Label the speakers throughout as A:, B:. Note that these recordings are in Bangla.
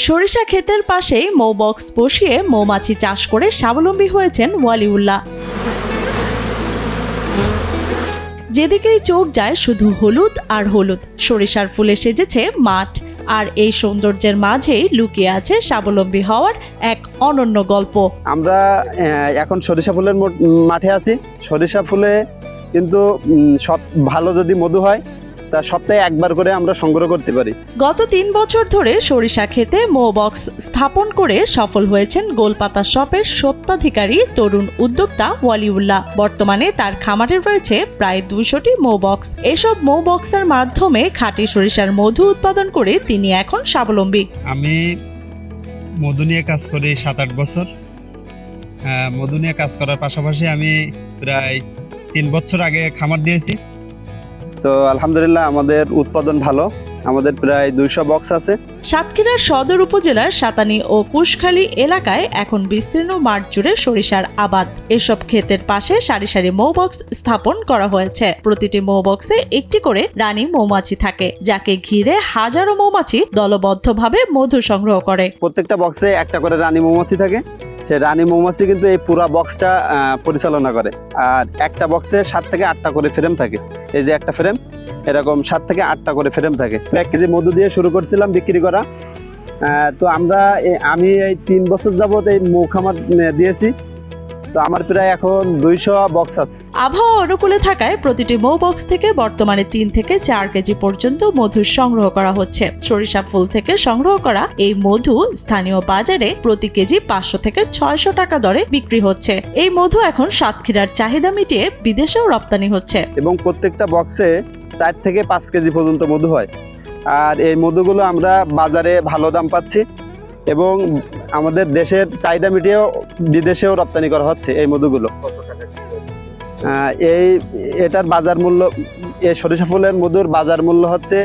A: সরিষা ক্ষেতের পাশেই মৌ বক্স বসিয়ে মৌমাছি চাষ করে স্বাবলম্বী হয়েছেন ওয়ালিউল্লাহ। যেদিকেই চোখ যায় শুধু হলুদ আর হলুদ, সরিষার ফুলে সেজেছে মাঠ। আর এই সৌন্দর্যের মাঝেই লুকিয়ে আছে স্বাবলম্বী হওয়ার এক অনন্য গল্প।
B: আমরা এখন সরিষা ফুলের মাঠে আছি। সরিষা ফুলে কিন্তু সব ভালো যদি মধু হয় তা সপ্তাহে একবার করে আমরা সংগ্রহ করতে পারি।
A: গত 3 বছর ধরে সরিষা ক্ষেতে মৌ বক্স স্থাপন করে সফল হয়েছেন গোলপাতা শপের স্বত্বাধিকারী তরুণ উদ্যোক্তা ওয়ালিউল্লাহ। বর্তমানে তার খামারে রয়েছে প্রায় 200টি মৌ বক্স। এসব মৌ বক্সের মাধ্যমে খাঁটি সরিষার মধু উৎপাদন করে তিনি এখন স্বাবলম্বী।
C: আমি মধু নিয়ে কাজ করি 7-8 বছর। মধু নিয়ে কাজ করার পাশাপাশি আমি প্রায় 3 বছর আগে খামার দিয়েছি।
B: তো আলহামদুলিল্লাহ আমাদের উৎপাদন ভালো। আমাদের প্রায় 200 বক্স আছে।
A: সাতক্ষীরার সদর উপজেলার সাতানি ও কুশখালী এলাকায় এখন বিস্তীর্ণ মাঠ জুড়ে সরিষার আবাদ। এসব ক্ষেতের পাশে সারি সারি মৌ বক্স স্থাপন করা হয়েছে। প্রতিটি মৌ বক্সে একটি করে রানী মৌমাছি থাকে, যাকে ঘিরে হাজারো মৌমাছি দলবদ্ধভাবে মধু সংগ্রহ করে।
B: প্রত্যেকটা বক্সে একটা করে রানী মৌমাছি থাকে। সেই রানী মৌমাছি কিন্তু এই পুরো বক্সটা পরিচালনা করে। আর একটা বক্সে 7 থেকে 8টা করে ফ্রেম থাকে। এই যে একটা ফ্রেম, এরকম 7 থেকে 8টা করে ফ্রেম থাকে। 1 কেজি মধু দিয়ে শুরু করছিলাম বিক্রি করা। তো আমি এই 3 বছর যাবত এই মৌ খামার দিয়েছি। তো আমার প্রায় এখন 200 বক্স আছে।
A: আবহাওয়া অনুকূলে থাকায় প্রতিটি মৌ বক্স থেকে বর্তমানে 3 থেকে 4 কেজি পর্যন্ত মধু সংগ্রহ করা হচ্ছে। সরিষা ফুল থেকে সংগ্রহ করা এই মধু স্থানীয় বাজারে প্রতি কেজি 500 থেকে 600 টাকা দরে বিক্রি হচ্ছে। এই মধু এখন সাতক্ষীরার চাহিদা মিটিয়ে বিদেশেও রপ্তানি হচ্ছে।
B: এবং প্রত্যেকটা বক্সে 4 থেকে 5 কেজি পর্যন্ত মধু হয়। আর এই মধুগুলো আমরা বাজারে ভালো দাম পাচ্ছি এবং আমাদের দেশের চাহিদা মিটিয়েও বিদেশেও রপ্তানি করা হচ্ছে এই মধুগুলো। এটার বাজার মূল্য, এই সরিষা ফুলের মধুর বাজার মূল্য হচ্ছে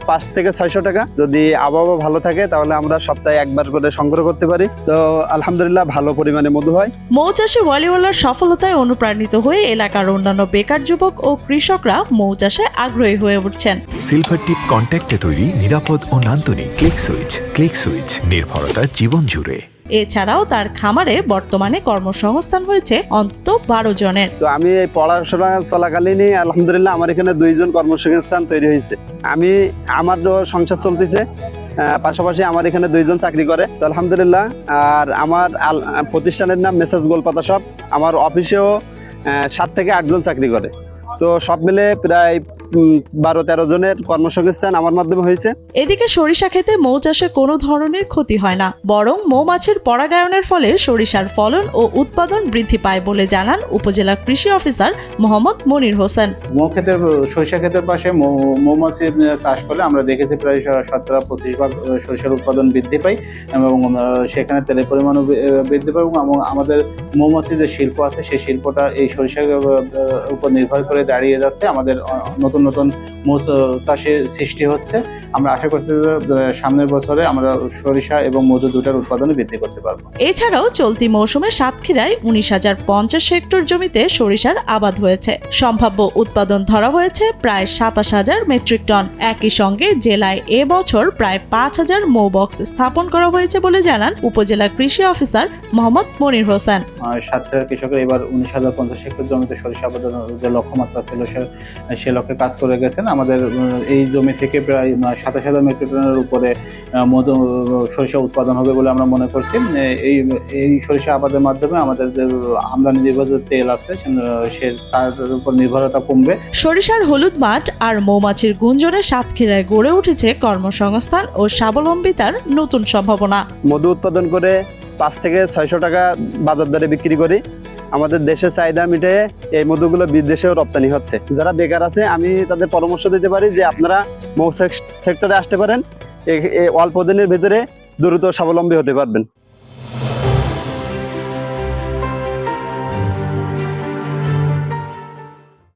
B: 5 থেকে 600 টাকা। যদি আবহাওয়া ভালো থাকে তাহলে আমরা সপ্তাহে একবার করে সংগ্রহ করতে পারি। তো আলহামদুলিল্লাহ ভালো পরিমাণে মধু হয়।
A: মৌ চাষে ওয়ালিউল্লাহর সফলতায় অনুপ্রাণিত হয়ে এলাকার অন্যান্য বেকার যুবক ও কৃষকরা মৌ চাষে আগ্রহী হয়ে উঠছেন।
D: সিলভার টিপ কন্ট্যাক্টে তৈরি নিরাপদ ও নান্দনিক ক্লিক সুইচ নির্ভরতা জীবন জুড়ে।
A: এছাড়াও তার খামারে বর্তমানে কর্মসংস্থান হয়েছে অন্তত 12 জনের।
B: তো আমি এই পড়াশোনা চলাকালীনই আলহামদুলিল্লাহ আমার এখানে 2 জন কর্মসংস্থান তৈরি হয়েছে। আমার সংসার চলতেছে, পাশাপাশি আমার এখানে 2 জন চাকরি করে। তো আলহামদুলিল্লাহ। আর আমার প্রতিষ্ঠানের নাম মেসেজ গোলপাতা শপ। আমার অফিসেও 7 থেকে 8 জন চাকরি করে। তো সব মিলে প্রায় 12-13 জনের কর্মসংস্থান আমার মাধ্যমে হয়েছে।
A: এদিকে সরিষা ক্ষেতে মৌ চাষে কোনো ধরনের ক্ষতি হয় না, বরং মৌমাছির পরাগায়নের ফলে সরিষার ফলন ও উৎপাদন বৃদ্ধি পায় বলে জানান উপজেলা কৃষি অফিসার মোহাম্মদ মনির হোসেন।
E: সরিষা ক্ষেতের পাশে মৌমাছির চাষ করলে আমরা দেখেছি প্রায় 17-25 সরিষার উৎপাদন বৃদ্ধি পায় এবং সেখানে তেলের পরিমাণও বৃদ্ধি পায়। এবং আমাদের মৌমাছি যে শিল্প আছে সেই শিল্পটা এই সরিষার উপর নির্ভর করে দাঁড়িয়ে যাচ্ছে। আমাদের নতুন মৌ চাষের সৃষ্টি হচ্ছে। আমরা আশা করছি যে সামনের বছরে আমরা সরিষা এবং মধু দুটার উৎপাদন বৃদ্ধি করতে পারবো।
A: এছাড়াও চলতি মৌসুমে সাতক্ষীরায় 19,050 হেক্টর জমিতে সরিষার আবাদ হয়েছে। সম্ভাব্য উৎপাদন ধরা হয়েছে প্রায় 27,000 মেট্রিক টন। একই সঙ্গে জেলায় এবছর প্রায় 5,000 মৌ বক্স স্থাপন করা হয়েছে বলে জানান উপজেলা কৃষি অফিসার মোহাম্মদ মনির হোসেন।
E: সাতক্ষীরার কৃষকের এবার 19,050 হেক্টর জমিতে সরিষা আবাদের যে লক্ষ্যমাত্রা ছিল সে লক্ষ্যে কাজ করে গেছেন। আমাদের এই জমি থেকে প্রায় 27,000 মেট্রিক টনের উপরে মধু সরিষা উৎপাদন হবে বলে আমরা মনে করছি। এই সরিষা আবাদের মাধ্যমে আমাদের যে আমদানি নির্ভর তেল আছে সে তার উপর নির্ভরতা কমবে।
A: সরিষার হলুদ মাঠ আর মৌমাছির গুঞ্জনে সাতক্ষীরায় গড়ে উঠেছে কর্মসংস্থান ও স্বাবলম্বিতার নতুন সম্ভাবনা।
B: মধু উৎপাদন করে 5 থেকে 600 টাকা বাজার দরে বিক্রি করি। আমাদের দেশের চাহিদা মিটে এই মধুগুলো বিদেশেও রপ্তানি হচ্ছে। যারা বেকার আছে আমি তাদের পরামর্শ দিতে পারি যে আপনারা মৌ সেক্টরে আসতে পারেন। অল্প দিনের ভিতরে দ্রুত স্বাবলম্বী হতে পারবেন।